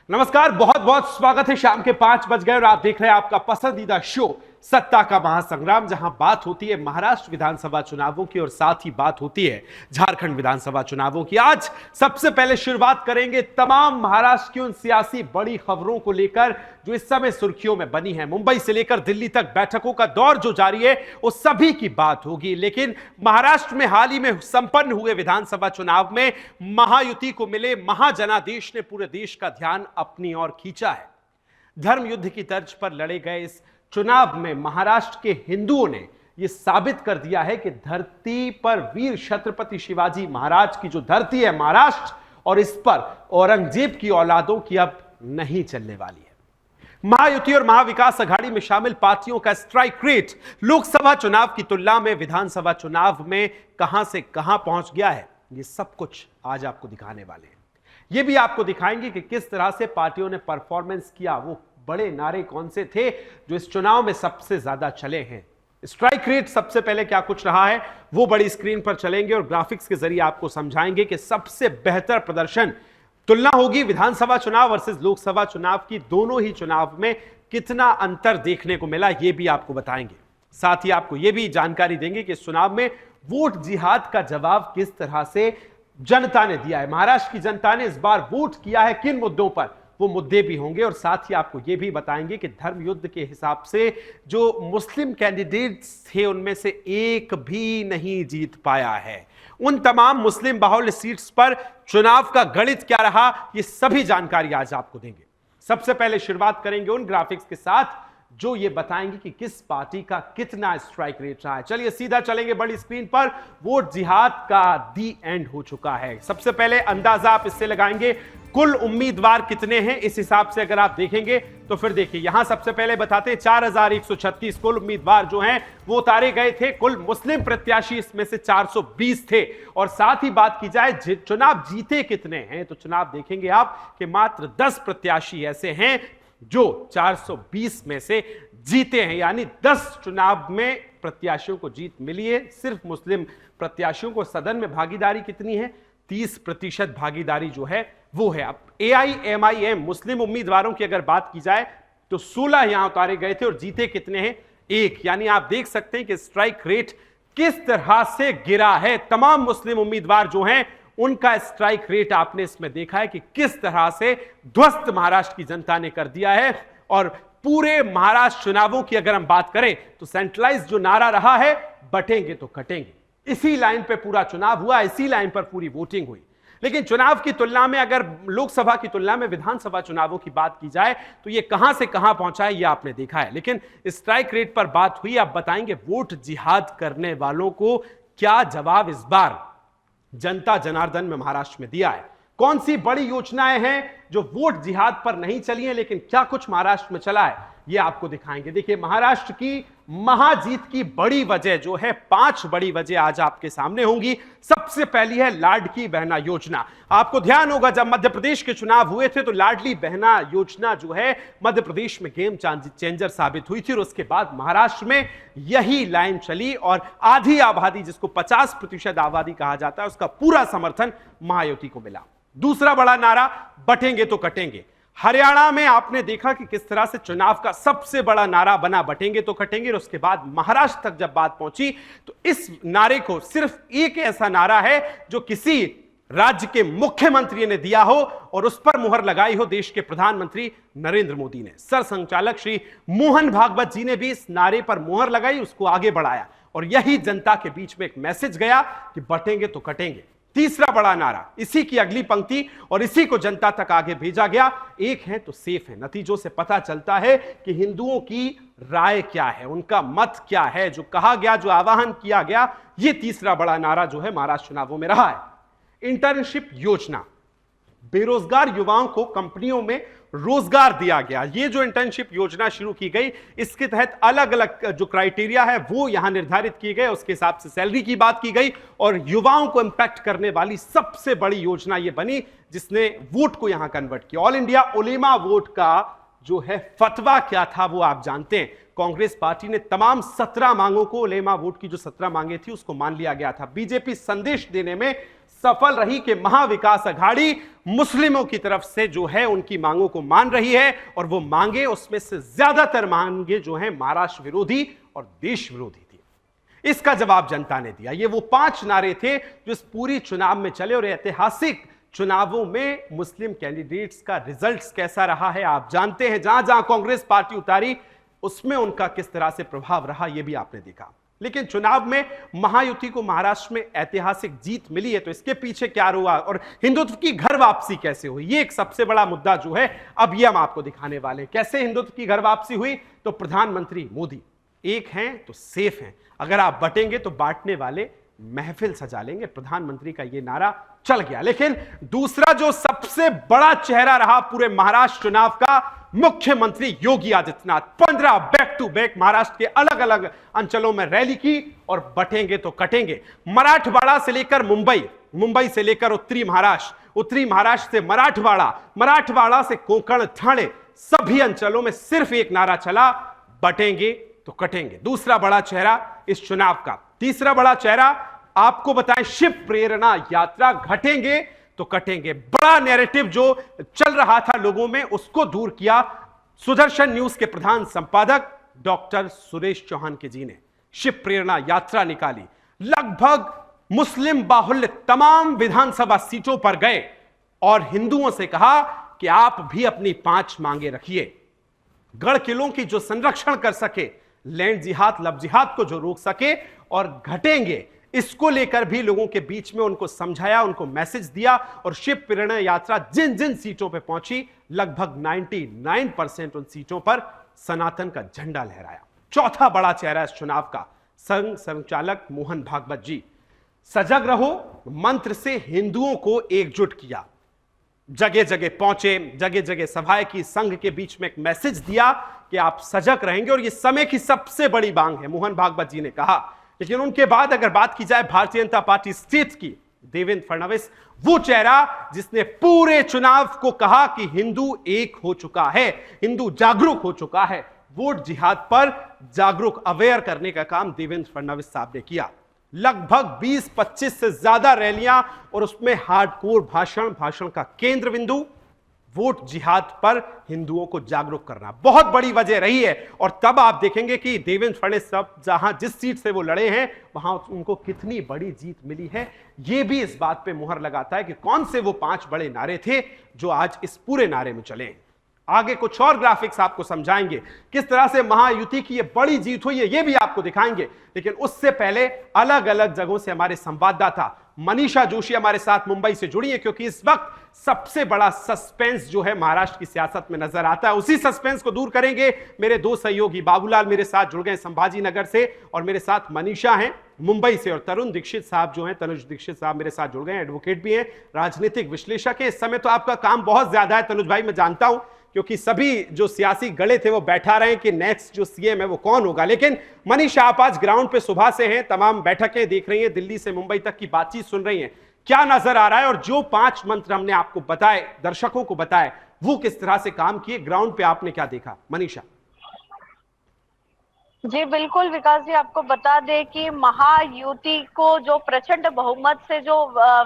नमस्कार, बहुत बहुत स्वागत है। शाम के 5 बज गए और आप देख रहे हैं आपका पसंदीदा शो सत्ता का महासंग्राम, जहां बात होती है महाराष्ट्र विधानसभा चुनावों की और साथ ही बात होती है झारखंड विधानसभा चुनावों की। आज सबसे पहले शुरुआत करेंगे तमाम महाराष्ट्र की उन सियासी बड़ी खबरों को लेकर जो इस समय सुर्खियों में बनी है। मुंबई से लेकर दिल्ली तक बैठकों का दौर जो जारी है वो सभी की बात होगी, लेकिन महाराष्ट्र में हाल ही में संपन्न हुए विधानसभा चुनाव में महायुति को मिले महाजनादेश ने पूरे देश का ध्यान अपनी ओर खींचा है। धर्म युद्ध की तर्ज पर लड़े गए इस चुनाव में महाराष्ट्र के हिंदुओं ने यह साबित कर दिया है कि धरती पर वीर छत्रपति शिवाजी महाराज की जो धरती है महाराष्ट्र, और इस पर औरंगजेब की औलादों की अब नहीं चलने वाली है। महायुति और महाविकास अघाड़ी में शामिल पार्टियों का स्ट्राइक रेट लोकसभा चुनाव की तुलना में विधानसभा चुनाव में कहां से कहां पहुंच गया है, ये सब कुछ आज आपको दिखाने वाले हैं। ये भी आपको दिखाएंगे कि किस तरह से पार्टियों ने परफॉर्मेंस किया, वो बड़े नारे कौन से थे जो इस चुनाव में सबसे ज्यादा चले हैं। स्ट्राइक रेट सबसे पहले क्या कुछ रहा है वो बड़ी स्क्रीन पर चलेंगे और ग्राफिक्स के जरिए आपको समझाएंगे कि सबसे बेहतर प्रदर्शन तुलना होगी विधानसभा चुनाव वर्सेस लोकसभा चुनाव की। दोनों ही चुनाव में कितना अंतर देखने को मिला ये भी आपको बताएंगे। साथ ही आपको यह भी जानकारी देंगे कि इस चुनाव में वोट जिहाद का जवाब किस तरह से जनता ने दिया है। महाराष्ट्र की जनता ने इस बार वोट किया है किन मुद्दों पर, वो मुद्दे भी होंगे। और साथ ही आपको यह भी बताएंगे कि धर्म युद्ध के हिसाब से जो मुस्लिम कैंडिडेट्स थे उनमें से एक भी नहीं जीत पाया है। उन तमाम मुस्लिम बाहुल्य सीट्स पर चुनाव का गणित क्या रहा, ये सभी जानकारी आज आपको देंगे। सबसे पहले शुरुआत करेंगे उन ग्राफिक्स के साथ जो ये बताएंगे कि किस पार्टी का कितना स्ट्राइक रेट रहा है। चलिए सीधा चलेंगे बड़ी स्क्रीन पर। वोट जिहाद का दी एंड हो चुका है। सबसे पहले अंदाजा आप इससे लगाएंगे कुल उम्मीदवार कितने हैं, इस हिसाब से अगर आप देखेंगे तो फिर देखिए यहां सबसे पहले बताते हैं 4136 कुल उम्मीदवार जो हैं वो उतारे गए थे। कुल मुस्लिम प्रत्याशी इसमें से 420 थे। और साथ ही बात की जाए चुनाव जीते कितने हैं तो चुनाव देखेंगे आप कि मात्र 10 प्रत्याशी ऐसे हैं जो 420 में से जीते हैं, यानी 10 चुनाव में प्रत्याशियों को जीत मिली है। सिर्फ मुस्लिम प्रत्याशियों को सदन में भागीदारी कितनी है, 30% भागीदारी जो है वो है। अब AIMIM मुस्लिम उम्मीदवारों की अगर बात की जाए तो 16 यहां उतारे गए थे और जीते कितने हैं, 1। यानी आप देख सकते हैं कि स्ट्राइक रेट किस तरह से गिरा है। तमाम मुस्लिम उम्मीदवार जो हैं उनका स्ट्राइक रेट आपने इसमें देखा है कि किस तरह से ध्वस्त महाराष्ट्र की जनता ने कर दिया है। और पूरे महाराष्ट्र चुनावों की अगर हम बात करें तो सेंट्रलाइज जो नारा रहा है, बटेंगे तो कटेंगे, इसी लाइन पे पूरा चुनाव हुआ, इसी लाइन पर पूरी वोटिंग हुई। लेकिन चुनाव की तुलना में अगर लोकसभा की तुलना में विधानसभा चुनावों की बात की जाए तो ये कहां से कहां पहुंचा है ये आपने देखा है। लेकिन स्ट्राइक रेट पर बात हुई, आप बताएंगे वोट जिहाद करने वालों को क्या जवाब इस बार जनता जनार्दन में महाराष्ट्र में दिया है। कौन सी बड़ी योजनाएं हैं जो वोट जिहाद पर नहीं चली हैं लेकिन क्या कुछ महाराष्ट्र में चला है ये आपको दिखाएंगे। देखिए महाराष्ट्र की महाजीत की बड़ी वजह जो है, 5 बड़ी वजह आज आपके सामने होंगी। सबसे पहली है लाडली बहना योजना। आपको ध्यान होगा जब मध्य प्रदेश के चुनाव हुए थे तो लाडली बहना योजना जो है मध्य प्रदेश में गेम चेंजर साबित हुई थी और उसके बाद महाराष्ट्र में यही लाइन चली और आधी आबादी, जिसको 50% आबादी कहा जाता है, उसका पूरा समर्थन महायुति को मिला। दूसरा बड़ा नारा, बटेंगे तो कटेंगे। हरियाणा में आपने देखा कि किस तरह से चुनाव का सबसे बड़ा नारा बना बटेंगे तो कटेंगे। और उसके बाद महाराष्ट्र तक जब बात पहुंची तो इस नारे को सिर्फ एक ऐसा नारा है जो किसी राज्य के मुख्यमंत्री ने दिया हो और उस पर मुहर लगाई हो देश के प्रधानमंत्री नरेंद्र मोदी ने। सरसंघचालक श्री मोहन भागवत जी ने भी इस नारे पर मुहर लगाई, उसको आगे बढ़ाया और यही जनता के बीच में एक मैसेज गया कि बटेंगे तो कटेंगे। तीसरा बड़ा नारा, इसी की अगली पंक्ति और इसी को जनता तक आगे भेजा गया, एक है तो सेफ है। नतीजों से पता चलता है कि हिंदुओं की राय क्या है, उनका मत क्या है। जो कहा गया, जो आह्वान किया गया, यह तीसरा बड़ा नारा जो है महाराष्ट्र चुनावों में रहा है। इंटर्नशिप योजना, बेरोजगार युवाओं को कंपनियों में रोजगार दिया गया। ये जो इंटर्नशिप योजना शुरू की गई, इसके तहत अलग अलग जो क्राइटेरिया है वो यहां निर्धारित किए गए, उसके हिसाब से सैलरी की बात की गई और युवाओं को इंपैक्ट करने वाली सबसे बड़ी योजना ये बनी जिसने वोट को यहां कन्वर्ट किया। ऑल इंडिया उलेमा वोट का जो है फतवा क्या था वो आप जानते हैं। कांग्रेस पार्टी ने तमाम 17 मांगों को, उलेमा वोट की जो 17 मांगे थी उसको मान लिया गया था। बीजेपी संदेश देने में सफल रही कि महाविकास अघाड़ी मुस्लिमों की तरफ से जो है उनकी मांगों को मान रही है, और वो मांगे उसमें से ज्यादातर मांगे जो है महाराष्ट्र विरोधी और देश विरोधी थी। इसका जवाब जनता ने दिया। ये वो 5 नारे थे जो इस पूरी चुनाव में चले, और ऐतिहासिक चुनावों में मुस्लिम कैंडिडेट्स का रिजल्ट कैसा रहा है आप जानते हैं। जहां जहां कांग्रेस पार्टी उतारी उसमें उनका किस तरह से प्रभाव रहा यह भी आपने देखा। लेकिन चुनाव में महायुति को महाराष्ट्र में ऐतिहासिक जीत मिली है, तो इसके पीछे क्या हुआ और हिंदुत्व की घर वापसी कैसे हुई, ये एक सबसे बड़ा मुद्दा जो है अब ये हम आपको दिखाने वाले हैं। कैसे हिंदुत्व की घर वापसी हुई? तो प्रधानमंत्री मोदी एक हैं तो सेफ हैं, अगर आप बटेंगे तो बांटने वाले महफिल सजा लेंगे। प्रधानमंत्री का यह नारा चल गया। लेकिन दूसरा जो सबसे बड़ा चेहरा रहा पूरे महाराष्ट्र चुनाव का, मुख्यमंत्री Yogi Adityanath. 15 back to back Maharashtra के अलग अलग अंचलों में रैली की, और बटेंगे तो कटेंगे। मराठवाड़ा से लेकर मुंबई, मुंबई से लेकर उत्तरी महाराष्ट्र, उत्तरी महाराष्ट्र से मराठवाड़ा, मराठवाड़ा से कोंकण, ठाणे, सभी अंचलों में सिर्फ एक नारा चला, बटेंगे तो कटेंगे। दूसरा बड़ा चेहरा इस चुनाव का। तीसरा बड़ा चेहरा आपको बताएं, शिव प्रेरणा यात्रा, घटेंगे तो कटेंगे। बड़ा नैरेटिव जो चल रहा था लोगों में उसको दूर किया सुदर्शन न्यूज के प्रधान संपादक डॉक्टर सुरेश चौहान के जी ने। शिव प्रेरणा यात्रा निकाली, लगभग मुस्लिम बाहुल्य तमाम विधानसभा सीटों पर गए और हिंदुओं से कहा कि आप भी अपनी 5 मांगे रखिए। गढ़ किलों की जो संरक्षण कर सके, लैंड जिहाद, लब जिहाद को जो रोक सके, और घटेंगे इसको लेकर भी लोगों के बीच में उनको समझाया, उनको मैसेज दिया। और शिव प्रेरणा यात्रा जिन जिन सीटों पर पहुंची, लगभग 99% उन सीटों पर सनातन का झंडा लहराया। चौथा बड़ा चेहरा इस चुनाव का, संघ संचालक मोहन भागवत जी। सजग रहो मंत्र से हिंदुओं को एकजुट किया, जगह जगह पहुंचे, जगह जगह सभाएं की, संघ के बीच में एक मैसेज दिया कि आप सजग रहेंगे और ये समय की सबसे बड़ी मांग है, मोहन भागवत जी ने कहा। लेकिन उनके बाद अगर बात की जाए भारतीय जनता पार्टी स्टेट की, देवेंद्र फडणवीस, वो चेहरा जिसने पूरे चुनाव को कहा कि हिंदू एक हो चुका है, हिंदू जागरूक हो चुका है। वोट जिहाद पर जागरूक, अवेयर करने का काम देवेंद्र फडणवीस साहब ने किया। लगभग 20-25 से ज्यादा रैलियां, और उसमें हार्डकोर भाषण, भाषण का केंद्र बिंदु वोट जिहाद पर हिंदुओं को जागरूक करना बहुत बड़ी वजह रही है। और तब आप देखेंगे कि देवेंद्र फडणवीस साहब जहां जिस सीट से वो लड़े हैं वहां उनको कितनी बड़ी जीत मिली है। यह भी इस बात पे मुहर लगाता है कि कौन से वो 5 बड़े नारे थे जो आज इस पूरे नारे में चले। आगे कुछ और ग्राफिक्स आपको समझाएंगे किस तरह से महायुति की ये बड़ी जीत हुई है, ये भी आपको दिखाएंगे। लेकिन उससे पहले अलग अलग जगहों से हमारे संवाददाता मनीषा जोशी हमारे साथ मुंबई से जुड़ी है, क्योंकि इस वक्त सबसे बड़ा सस्पेंस जो है महाराष्ट्र की सियासत में नजर आता है। उसी सस्पेंस को दूर करेंगे मेरे 2 सहयोगी, बाबूलाल मेरे साथ जुड़ गए संभाजी नगर से, और मेरे साथ मनीषा हैं मुंबई से, और तरुण दीक्षित साहब जो हैं, तनुज दीक्षित साहब मेरे साथ जुड़ गए, एडवोकेट भी हैं, राजनीतिक विश्लेषक है। इस समय तो आपका काम बहुत ज्यादा है तनुज भाई, मैं जानता हूं, क्योंकि सभी जो सियासी गले थे वो बैठा रहे कि नेक्स्ट जो सीएम है वो कौन होगा। लेकिन मनीषा, आप आज ग्राउंड पे सुबह से हैं, तमाम बैठकें देख रही हैं, दिल्ली से मुंबई तक की बातचीत सुन रही हैं, क्या नजर आ रहा है? और जो 5 मंत्र हमने आपको बताए, दर्शकों को बताए, वो किस तरह से काम किए, ग्राउंड पे आपने क्या देखा? मनीषा जी बिल्कुल विकास जी, आपको बता दें कि महायुति को जो प्रचंड बहुमत से जो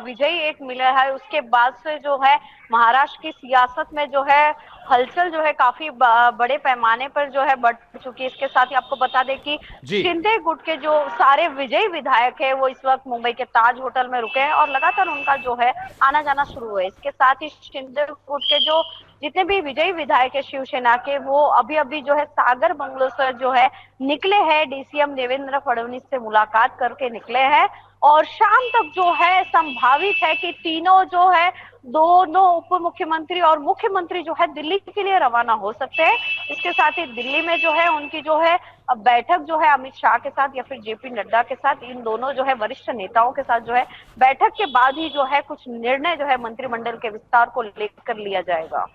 विजयी एक मिला है, उसके बाद से जो है महाराष्ट्र की सियासत में जो है हलचल जो है काफी बड़े पैमाने पर जो है बढ़ चुकी है। इसके साथ ही आपको बता दें कि शिंदे गुट के जो सारे विजयी विधायक है वो इस वक्त मुंबई के ताज होटल में रुके हैं और लगातार उनका जो है आना जाना शुरू है। इसके साथ ही शिंदे गुट के जो जितने भी विजयी विधायक है शिवसेना के, वो अभी अभी जो है सागर बंगलो से जो है निकले हैं, डीसीएम देवेंद्र फडणवीस से मुलाकात करके निकले हैं, और शाम तक जो है संभावित है कि तीनों जो है, दोनों उप मुख्यमंत्री और मुख्यमंत्री जो है दिल्ली के लिए रवाना हो सकते हैं। इसके साथ ही दिल्ली में जो है उनकी जो है बैठक जो है अमित शाह के साथ या फिर जेपी नड्डा के साथ, इन दोनों जो है वरिष्ठ नेताओं के साथ जो है बैठक के बाद ही जो है कुछ निर्णय जो है मंत्रिमंडल के विस्तार को लेकर लिया जाएगा।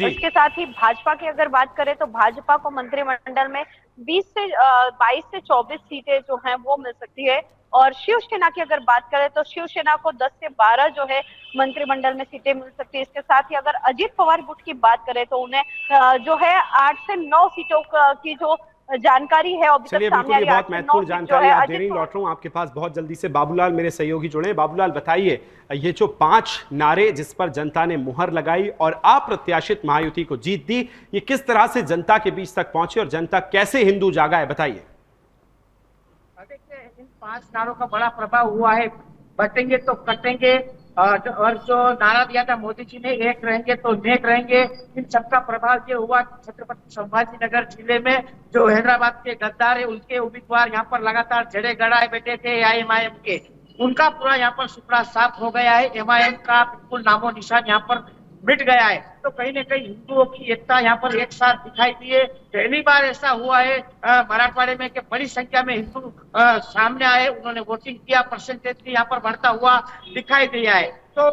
इसके साथ ही भाजपा की अगर बात करें तो भाजपा को मंत्रिमंडल में 20 से 22 से 24 सीटें जो हैं वो मिल सकती है। और शिवसेना की अगर बात करें तो शिवसेना को 10 से 12 जो है मंत्रिमंडल में सीटें मिल सकती है। इसके साथ ही अगर अजित पवार गुट की बात करें तो उन्हें जो है 8 से 9 सीटों की जो जानकारी है अभी तक चलिए, सामने बिल्कुल आ ये रही है। 8 बहुत से 9 महत्वपूर्ण सीट जो जानकारी है आप दे अजित रही हैं। पवार। लौट रहा हूं आपके पास बहुत जल्दी से। बाबूलाल मेरे सहयोगी जुड़े हैं। बाबूलाल बताइए, ये जो 5 नारे जिस पर जनता ने मुहर लगाई और अप्रत्याशित महायुति को जीत दी, ये किस तरह से जनता के बीच तक पहुंचे और जनता कैसे हिंदू जागा है, बताइए। देखिए, इन 5 नारों का बड़ा प्रभाव हुआ है। बटेंगे तो कटेंगे, और जो नारा दिया था मोदी जी ने, एक रहेंगे तो नेक रहेंगे, इन सबका प्रभाव ये हुआ कि छत्रपति संभाजी नगर जिले में जो हैदराबाद के गद्दार है उनके उम्मीदवार यहाँ पर लगातार जड़े गड़ाए बैठे थे एमआईएम के, उनका पूरा यहाँ पर सुपड़ा साफ हो गया है। एमआईएम का बिल्कुल नामो निशान यहाँ पर मिट गया है। तो कहीं ना कहीं हिंदुओं की एकता यहाँ पर एक साथ दिखाई दी है। पहली बार ऐसा हुआ है मराठवाड़े में कि बड़ी संख्या में हिंदू सामने आए, उन्होंने वोटिंग किया, परसेंटेज भी यहाँ पर बढ़ता हुआ दिखाई दिया है। तो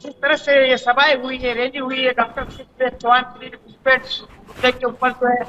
जिस तरह से ये सभाएं हुई है, रैली हुई है, डॉक्टर शिवराज चौहान मुद्दे के ऊपर जो है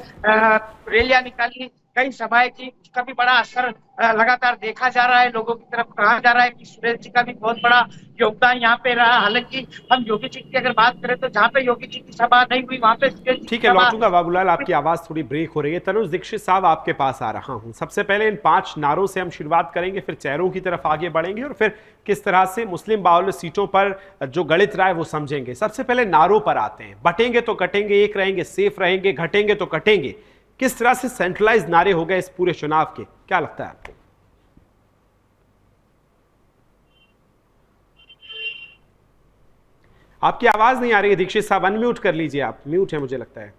रैलियां निकाली, कई सभाएं की, उसका भी बड़ा असर लगातार देखा जा रहा है। लोगों की तरफ कहा जा रहा है कि सुरेश जी का भी बहुत बड़ा योगदान यहाँ पे रहा। हालांकि हम योगी जी की अगर बात करें तो जहाँ पे योगी जी की सभा नहीं हुई वहां पे सुरेश जी ठीक की है, सभा। लौटूंगा। बाबूलाल, आपकी आवाज थोड़ी ब्रेक हो रही है। तनुज दीक्षित साहब, आपके पास आ रहा हूं। सबसे पहले इन 5 नारों से हम शुरुआत करेंगे, फिर चेहरों की तरफ आगे बढ़ेंगे और फिर किस तरह से मुस्लिम बाहुल्य सीटों पर जो गणित रहा है वो समझेंगे। सबसे पहले नारों पर आते हैं। बटेंगे तो कटेंगे, एक रहेंगे, सेफ रहेंगे, घटेंगे तो कटेंगे। किस तरह से सेंट्रलाइज नारे हो गए इस पूरे चुनाव के, क्या लगता है आपको? आपकी आवाज नहीं आ रही है दीक्षित साहब, अनम्यूट कर लीजिए आप। म्यूट है मुझे लगता है।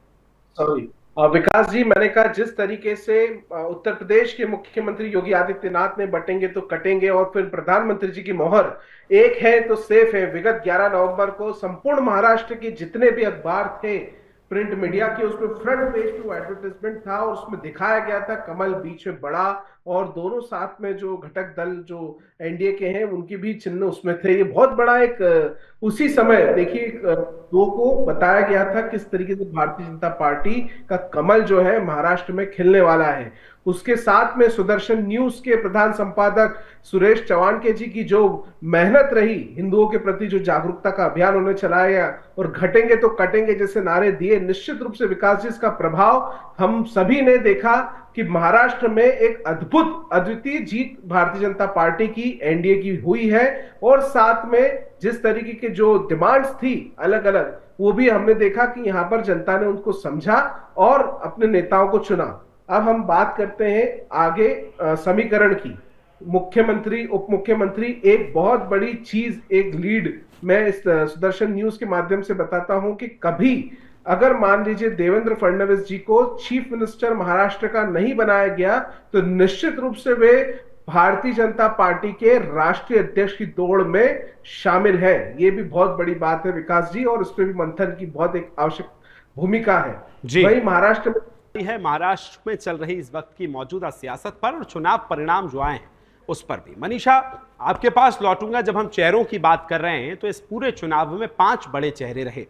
सॉरी विकास जी, मैंने कहा जिस तरीके से उत्तर प्रदेश के मुख्यमंत्री योगी आदित्यनाथ ने बटेंगे तो कटेंगे और फिर प्रधानमंत्री जी की मोहर एक है तो सेफ है, विगत 11 नवंबर को संपूर्ण महाराष्ट्र के जितने भी अखबार थे प्रिंट मीडिया के, उसमें फ्रंट पेज टू एडवर्टाइजमेंट था और उसमें दिखाया गया था कमल बीच में बड़ा और दोनों साथ में जो घटक दल जो एनडीए के हैं उनकी भी चिन्ह उसमें थे। ये बहुत बड़ा एक उसी समय देखिए दो को बताया गया था किस तरीके से भारतीय जनता पार्टी का कमल जो है महाराष्ट्र में खिलने वाला है। उसके साथ में सुदर्शन न्यूज के प्रधान संपादक सुरेश चौहान के जी की जो मेहनत रही, हिंदुओं के प्रति जो जागरूकता का अभियान उन्हें चलाया और घटेंगे तो कटेंगे जैसे नारे दिए, निश्चित रूप से विकास जी इसका प्रभाव हम सभी ने देखा कि महाराष्ट्र में एक अद्भुत अद्वितीय जीत भारतीय जनता पार्टी की एनडीए की हुई है। और साथ में जिस तरीके के जो डिमांड्स थी अलग अलग, वो भी हमने देखा कि यहां पर जनता ने उनको समझा और अपने नेताओं को चुना। अब हम बात करते हैं आगे समीकरण की। मुख्यमंत्री उप मुख्यमंत्री एक बहुत बड़ी चीज, एक लीड मैं इस सुदर्शन न्यूज के माध्यम से बताता हूं कि कभी अगर मान लीजिए देवेंद्र फडणवीस जी को चीफ मिनिस्टर महाराष्ट्र का नहीं बनाया गया तो निश्चित रूप से वे भारतीय जनता पार्टी के राष्ट्रीय अध्यक्ष की दौड़ में शामिल है। ये भी बहुत बड़ी बात है विकास जी, और इस पर भी मंथन की बहुत एक आवश्यक भूमिका है जी। वही महाराष्ट्र में है महाराष्ट्र में चल रही इस वक्त की मौजूदा सियासत पर और चुनाव परिणाम जो आए हैं उस पर भी। मनीषा, आपके पास लौटूंगा। जब हम चेहरों की बात कर रहे हैं तो इस पूरे चुनाव में 5 बड़े चेहरे रहे।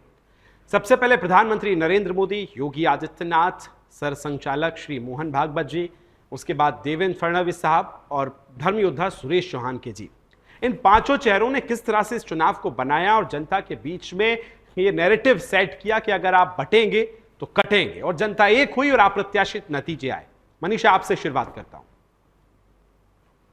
सबसे पहले प्रधानमंत्री नरेंद्र मोदी, योगी आदित्यनाथ, सरसंघचालक श्री मोहन भागवत जी, उसके बाद देवेंद्र फडणवीस साहब और धर्म योद्धा सुरेश चौहान के जी। इन 5 चेहरों ने किस तरह से इस चुनाव को बनाया और जनता के बीच में ये नैरेटिव सेट किया कि अगर आप बटेंगे तो कटेंगे, और जनता एक हुई और अप्रत्याशित नतीजे आए। मनीषा, आपसे शुरुआत करता हूं।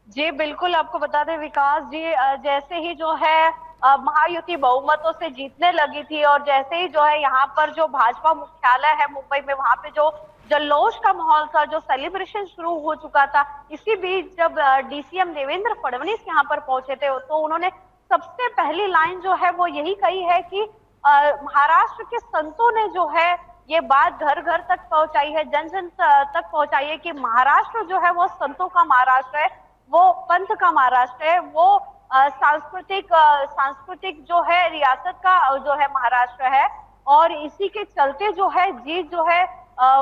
जी बिल्कुल, आपको बता दें विकास जी, जैसे ही जो है महायुति बहुमतों से जीतने लगी थी और जैसे ही जो है यहाँ पर जो भाजपा मुख्यालय है मुंबई में, वहां पे जो जल्लोष का माहौल था, जो सेलिब्रेशन शुरू हो चुका था, इसी बीच जब डीसीएम देवेंद्र फडणवीस यहाँ पर पहुंचे थे तो उन्होंने सबसे पहली लाइन जो है वो यही कही है कि महाराष्ट्र के संतों ने जो है ये बात घर घर तक पहुंचाई है, जन जन तक पहुंचाई है कि महाराष्ट्र जो है वो संतों का महाराष्ट्र है, वो पंथ का महाराष्ट्र है, वो सांस्कृतिक जो है रियासत का जो है महाराष्ट्र है। और इसी के चलते जो है जीत जो है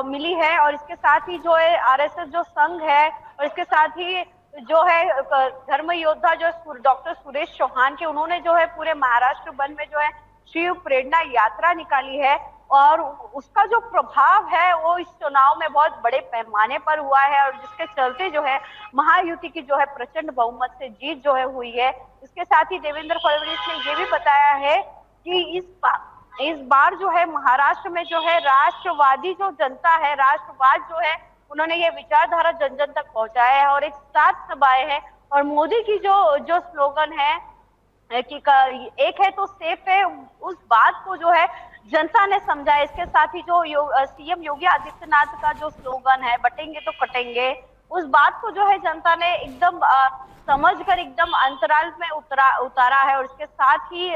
मिली है। और इसके साथ ही जो है आरएसएस जो संघ है और इसके साथ ही जो है धर्म योद्धा जो डॉक्टर सुरेश चौहान के, उन्होंने जो है पूरे महाराष्ट्र बंद में जो है शिव प्रेरणा यात्रा निकाली है। और उसका जो प्रभाव है वो इस चुनाव में बहुत बड़े पैमाने पर हुआ है, और जिसके चलते जो है महायुति की जो है प्रचंड बहुमत से जीत जो है हुई है। इसके साथ ही देवेंद्र फडणवीस ने ये भी बताया है कि इस बार जो है महाराष्ट्र में जो है राष्ट्रवादी जो जनता है, राष्ट्रवाद जो है, उन्होंने ये विचारधारा जन जन तक पहुंचाया है और एक साथ सभाएं हैं। और मोदी की जो स्लोगन है कि एक है तो सेफ है, उस बात को जो है जनता ने समझा। इसके साथ ही जो सीएम योगी आदित्यनाथ का जो स्लोगन है बटेंगे तो कटेंगे, उस बात को जो है जनता ने एकदम समझकर एकदम अंतराल में उतारा है। और इसके साथ ही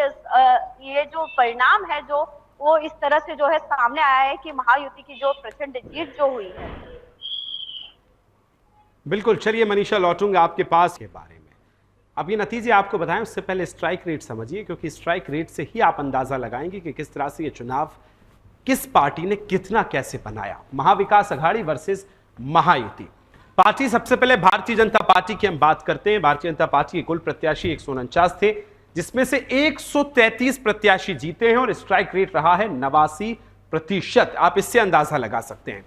ये जो परिणाम है जो वो इस तरह से जो है सामने आया है कि महायुति की जो प्रचंड जीत जो हुई है। बिल्कुल, चलिए मनीषा लौटूंगा आपके पास के बारे में। अब ये नतीजे आपको बताएं उससे पहले स्ट्राइक रेट समझिए, क्योंकि स्ट्राइक रेट से ही आप अंदाजा लगाएंगे कि किस तरह से ये चुनाव किस पार्टी ने कितना कैसे बनाया। महाविकास अघाड़ी वर्सेस महायुति। पार्टी सबसे पहले भारतीय जनता पार्टी की हम बात करते हैं। भारतीय जनता पार्टी के कुल प्रत्याशी 149 थे, जिसमें से 133 प्रत्याशी जीते हैं और स्ट्राइक रेट रहा है 89%। आप इससे अंदाजा लगा सकते हैं।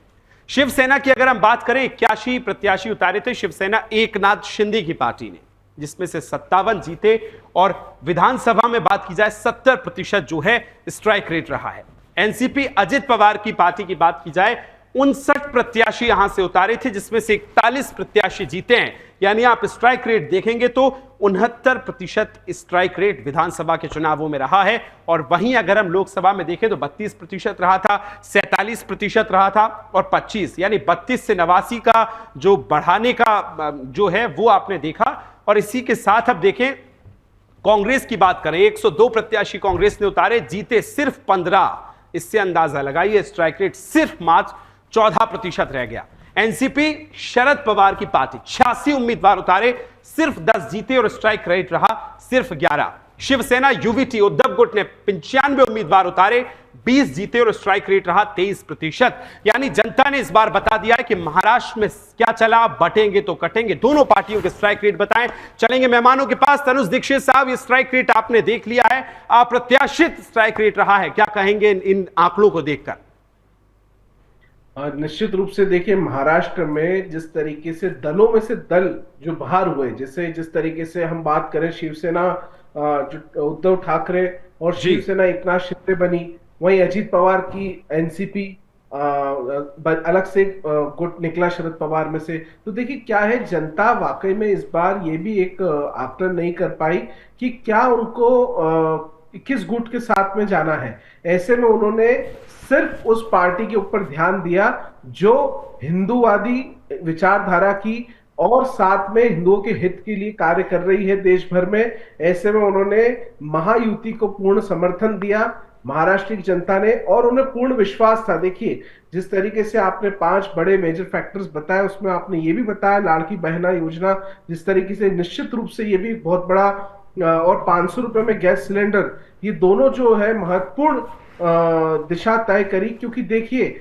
शिवसेना की अगर हम बात करें, 81 प्रत्याशी उतारे थे शिवसेना एकनाथ शिंदे की पार्टी ने, जिसमें से 57 जीते। और विधानसभा में बात की जाए 70% जो है स्ट्राइक रेट रहा है। एनसीपी अजित पवार की पार्टी की बात की जाए, 59 प्रत्याशी यहां से उतारे थे, जिसमें से 41 प्रत्याशी जीते हैं। यानी आप स्ट्राइक रेट देखेंगे तो 69% स्ट्राइक रेट विधानसभा के चुनावों में रहा है। और वहीं अगर हम लोकसभा में देखें तो 32% रहा था, 47% रहा था और 25, यानी 32 से 89 का जो बढ़ाने का जो है वो आपने देखा। और इसी के साथ अब देखें कांग्रेस की बात करें, 102 प्रत्याशी कांग्रेस ने उतारे, जीते सिर्फ 15। इससे अंदाजा लगाइए स्ट्राइक रेट सिर्फ मात्र 14% रह गया। एनसीपी शरद पवार की पार्टी 86 उम्मीदवार उतारे, सिर्फ 10 जीते और स्ट्राइक रेट रहा सिर्फ 11। शिवसेना यूवीटी उद्धव गुट ने 95 उम्मीदवार उतारे, 20 जीते और स्ट्राइक रेट रहा 23%। यानी जनता ने इस बार बता दिया है कि महाराष्ट्र में क्या चला, बटेंगे तो कटेंगे। दोनों पार्टियों के स्ट्राइक रेट बताएं। चलेंगे मेहमानों के पास। तनुज दीक्षित साहब, ये स्ट्राइक रेट आपने देख लिया है, अप्रत्याशित स्ट्राइक रेट रहा है, क्या कहेंगे इन आंकड़ों को देखकर? निश्चित रूप से देखिए, महाराष्ट्र में जिस तरीके से दलों में से दल जो बाहर हुए, जैसे जिस तरीके से हम बात करें शिवसेना जो उद्धव ठाकरे और शिवसेना एकनाथ शिंदे बनी, वहीं अजीत पवार की एनसीपी अलग से गुट निकला शरद पवार में से। तो देखिए क्या है, जनता वाकई में इस बार ये भी एक आकलन नहीं कर पाई कि क्या उनको किस गुट के साथ में जाना है। ऐसे में उन्होंने सिर्फ उस पार्टी के ऊपर ध्यान दिया जो हिंदूवादी विचारधारा की और साथ में हिंदुओं के हित के लिए कार्य कर रही है देश भर में। ऐसे में उन्होंने महायुति को पूर्ण समर्थन दिया महाराष्ट्र की जनता ने, और उन्हें पूर्ण विश्वास था। देखिए जिस तरीके से आपने 5 बड़े मेजर फैक्टर्स बताए, उसमें आपने ये भी बताया लाड़की बहना योजना, जिस तरीके से निश्चित रूप से ये भी बहुत बड़ा, और 500 रुपए में गैस सिलेंडर, ये दोनों जो है महत्वपूर्ण दिशा तय करी। क्योंकि देखिए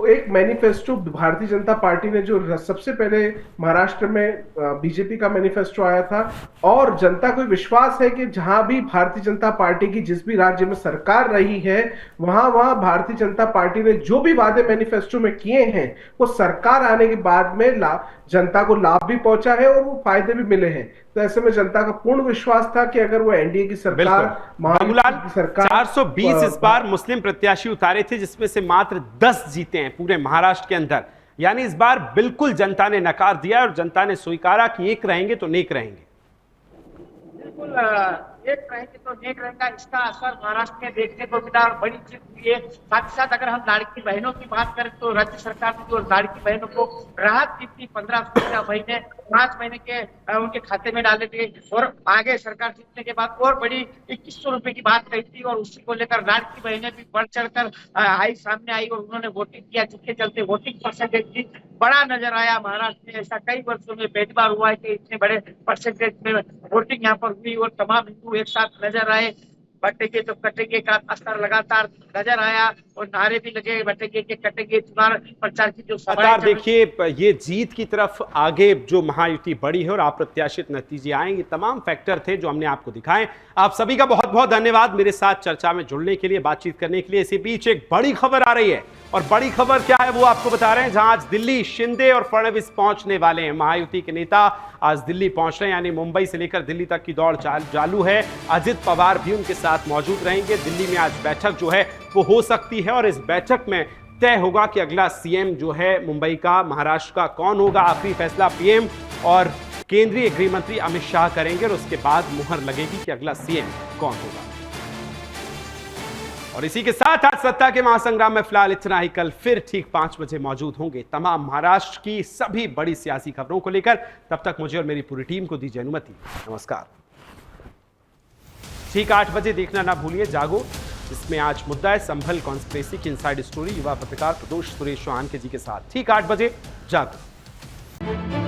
एक मैनिफेस्टो भारतीय जनता पार्टी ने जो सबसे पहले महाराष्ट्र में बीजेपी का मैनिफेस्टो आया था, और जनता को विश्वास है कि जहां भी भारतीय जनता पार्टी की जिस भी राज्य में सरकार रही है, वहां भारतीय जनता पार्टी ने जो भी वादे मैनिफेस्टो में किए हैं वो सरकार आने के बाद में जनता को लाभ भी पहुंचा है और वो फायदे भी मिले हैं। तो ऐसे में जनता का पूर्ण विश्वास था कि अगर वो एनडीए की सरकार, की सरकार 420 इस बार मुस्लिम प्रत्याशी उतारे थे, जिसमें से मात्र 10 जीते हैं पूरे महाराष्ट्र के अंदर। यानी इस बार बिल्कुल जनता ने नकार दिया और जनता ने स्वीकारा कि एक रहेंगे तो नेक रहेंगे। बिल्कुल एक रहेंगे तो नेक रहेगा, इसका असर महाराष्ट्र में देखने को मिला और बड़ी जीत हुई है। साथ ही साथ अगर हम लाड़की बहनों की बात करें तो राज्य सरकार ने जो लाड़की बहनों को राहत दी थी 1500 महीने 5 महीने के उनके खाते में डाले थे, और आगे सरकार जीतने के बाद और बड़ी 2100 रुपए की बात कही थी, और उसी को लेकर लाड़की बहनें भी बढ़ चढ़कर सामने आई और उन्होंने वोटिंग किया, जिसके चलते वोटिंग परसेंटेज भी बड़ा नजर आया। महाराष्ट्र में ऐसा कई वर्षों में पहली बार हुआ है कि इतने बड़े परसेंटेज में वोटिंग यहाँ पर हुई और तमाम हिंदू एक साथ नजर आए। बटेंगे तो कटेंगे का असर लगातार नजर आया और नारे भी लगे बटेंगे के कटेंगे चुनाव प्रचार की जो सभाएं लगातार चल रही देखिए ये जीत की तरफ आगे जो महायुति बढ़ी है और अप्रत्याशित नतीजे आए, ये तमाम फैक्टर थे जो हमने आपको दिखाए। आप सभी का बहुत बहुत धन्यवाद मेरे साथ चर्चा में जुड़ने के लिए, बातचीत करने के लिए। इसी बीच एक बड़ी खबर आ रही है और बड़ी खबर क्या है वो आपको बता रहे हैं। जहां आज दिल्ली शिंदे और फडणवीस पहुंचने वाले हैं, महायुति के नेता आज दिल्ली पहुंच रहे हैं, यानी मुंबई से लेकर दिल्ली तक की दौड़ चालू है। अजित पवार भी उनके साथ मौजूद रहेंगे। दिल्ली में आज बैठक जो है वो हो सकती है और इस बैठक में तय होगा कि अगला सीएम जो है मुंबई का, महाराष्ट्र का कौन होगा। आखिरी फैसला पीएम और केंद्रीय गृह मंत्री अमित शाह करेंगे और उसके बाद मुहर लगेगी कि अगला सीएम कौन होगा। और इसी के साथ आज सत्ता के महासंग्राम में फिलहाल इतना ही। कल फिर ठीक 5 बजे मौजूद होंगे तमाम महाराष्ट्र की सभी बड़ी सियासी खबरों को लेकर। तब तक मुझे और मेरी पूरी टीम को दीजिए अनुमति। नमस्कार। ठीक 8 बजे देखना ना भूलिए जागो, जिसमें आज मुद्दा है संभल कॉन्स्पिरेसी की इनसाइड स्टोरी, युवा पत्रकार प्रदोष सुरेश चौहान के जी के साथ। ठीक 8 बजे जागो।